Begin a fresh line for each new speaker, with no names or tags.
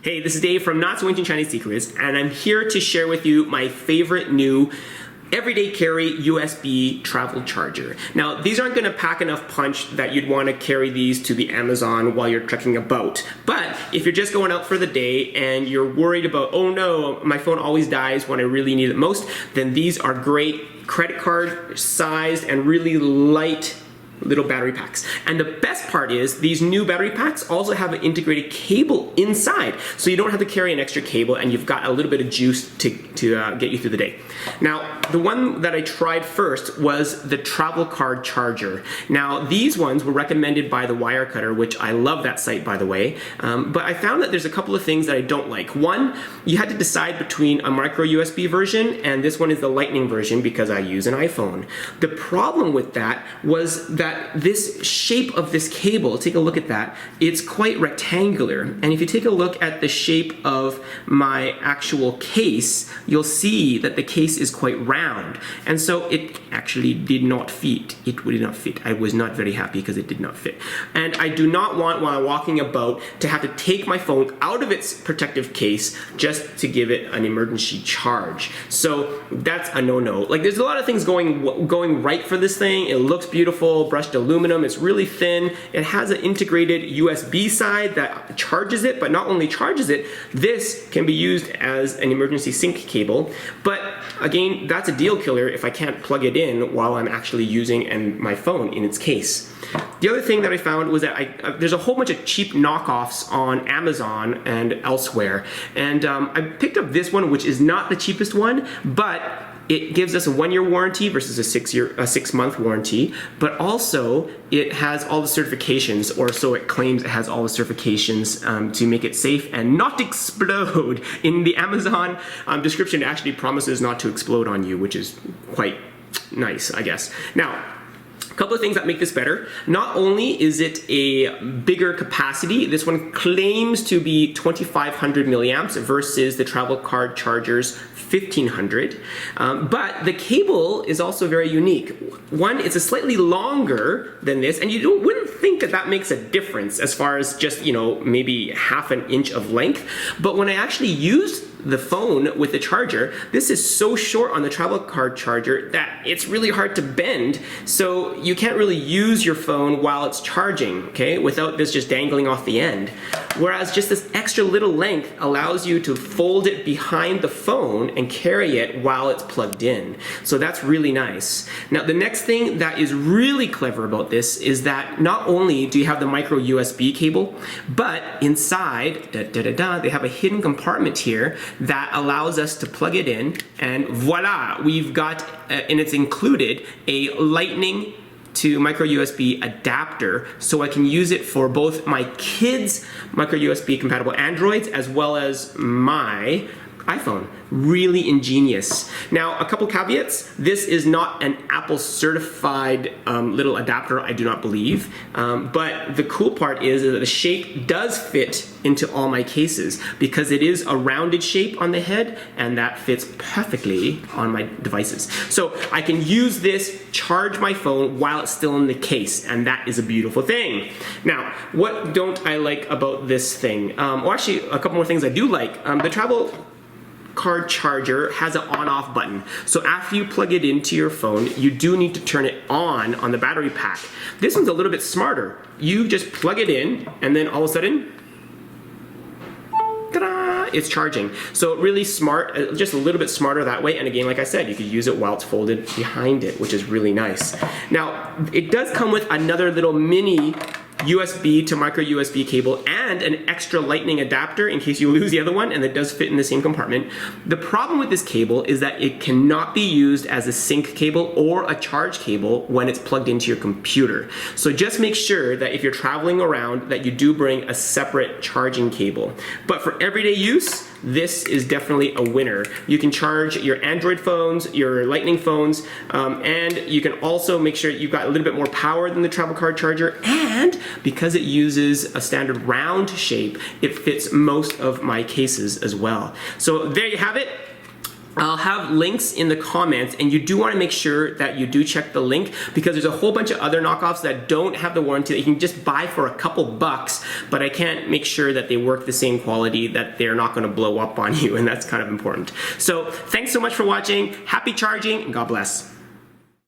Hey, this is Dave from Not So Ancient Chinese Secrets, and I'm here to share with you my favorite new everyday carry USB travel charger. Now, these aren't going to pack enough punch that you'd want to carry these to the Amazon while you're trekking about. But if you're just going out for the day and you're worried about, oh no, my phone always dies when I really need it most, then these are great credit card sized and really light little battery packs. And the best part is these new battery packs also have an integrated cable inside, so you don't have to carry an extra cable and you've got a little bit of juice to get you through the day. Now, the one that I tried first was the TravelCard Charger. Now, these ones were recommended by the Wirecutter, which I love that site, by the way, but I found that there's a couple of things that I don't like. One, you had to decide between a micro USB version, and this one is the Lightning version because I use an iPhone. The problem with that was that this shape of this cable, take a look at that, it's quite rectangular. And if you take a look at the shape of my actual case, you'll see that the case is quite round. And so it actually did not fit. It did not fit. I was not very happy because it did not fit. And I do not want, while I'm walking about, to have to take my phone out of its protective case just to give it an emergency charge. So that's a no-no. Like, there's a lot of things going right for this thing. It looks beautiful, brushed aluminum, it's really thin. It has an integrated USB side that charges it, but not only charges it, this can be used as an emergency sync cable. But again, that's a deal killer if I can't plug it in while I'm actually using my phone in its case. The other thing that I found was that there's a whole bunch of cheap knockoffs on Amazon and elsewhere, and I picked up this one, which is not the cheapest one, but it gives us a 1-year warranty versus a 6-month warranty, but also it has all the certifications, or so it claims it has all the certifications to make it safe and not explode. In the Amazon description, it actually promises not to explode on you, which is quite nice, I guess. Now, a couple of things that make this better. Not only is it a bigger capacity, this one claims to be 2500 milliamps versus the TravelCard Charger's 1500, but the cable is also very unique. One, it's a slightly longer than this, and you wouldn't think that that makes a difference as far as just, you know, maybe half an inch of length, but when I actually used the phone with the charger, this is so short on the TravelCard Charger that it's really hard to bend, so you can't really use your phone while it's charging, okay, without this just dangling off the end. Whereas just this extra little length allows you to fold it behind the phone and carry it while it's plugged in. So that's really nice. Now, the next thing that is really clever about this is that not only do you have the micro USB cable, but inside, they have a hidden compartment here that allows us to plug it in, and voila, we've got, and it's included, a Lightning to micro USB adapter, so I can use it for both my kids' micro USB compatible Androids as well as my iPhone. Really ingenious. Now, a couple caveats. This is not an Apple certified little adapter, I do not believe. But the cool part is that the shape does fit into all my cases because it is a rounded shape on the head, and that fits perfectly on my devices. So I can use this, charge my phone while it's still in the case, and that is a beautiful thing. Now, what don't I like about this thing? Well, actually, a couple more things I do like. The TravelCard Charger has an on-off button. So after you plug it into your phone, you do need to turn it on the battery pack. This one's a little bit smarter. You just plug it in, and then all of a sudden, ta-da, it's charging. So really smart, just a little bit smarter that way. And again, like I said, you could use it while it's folded behind it, which is really nice. Now, it does come with another little mini USB to micro USB cable and an extra Lightning adapter in case you lose the other one, and it does fit in the same compartment. The problem with this cable is that it cannot be used as a sync cable or a charge cable when it's plugged into your computer. So just make sure that if you're traveling around that you do bring a separate charging cable. But for everyday use, this is definitely a winner. You can charge your Android phones, your Lightning phones, and you can also make sure you've got a little bit more power than the TravelCard Charger, and because it uses a standard round shape, it fits most of my cases as well. So there you have it. I'll have links in the comments, and you do want to make sure that you do check the link, because there's a whole bunch of other knockoffs that don't have the warranty that you can just buy for a couple bucks, but I can't make sure that they work the same quality, that they're not going to blow up on you, and that's kind of important. So thanks so much for watching. Happy charging, and God bless.